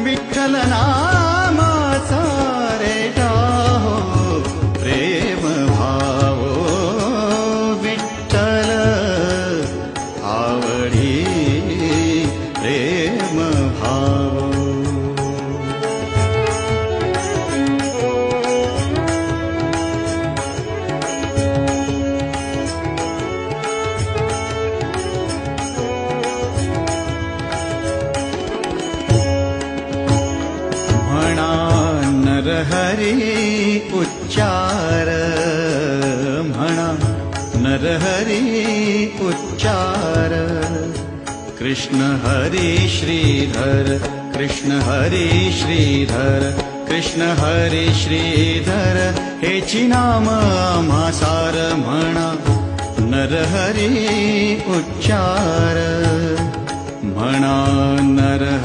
विठ्ठल नामाचा रेटा हो प्रेम भाव विठ्ठल आवडी प्रेम भाव नरहरी उच्चार म्हणा नरहरी उच्चार कृष्ण हरी श्रीधर कृष्ण हरी श्रीधर कृष्ण हरी श्रीधर हेची नाम आम्हा सार म्हणा नरहरी उच्चार म्हणा नरहरी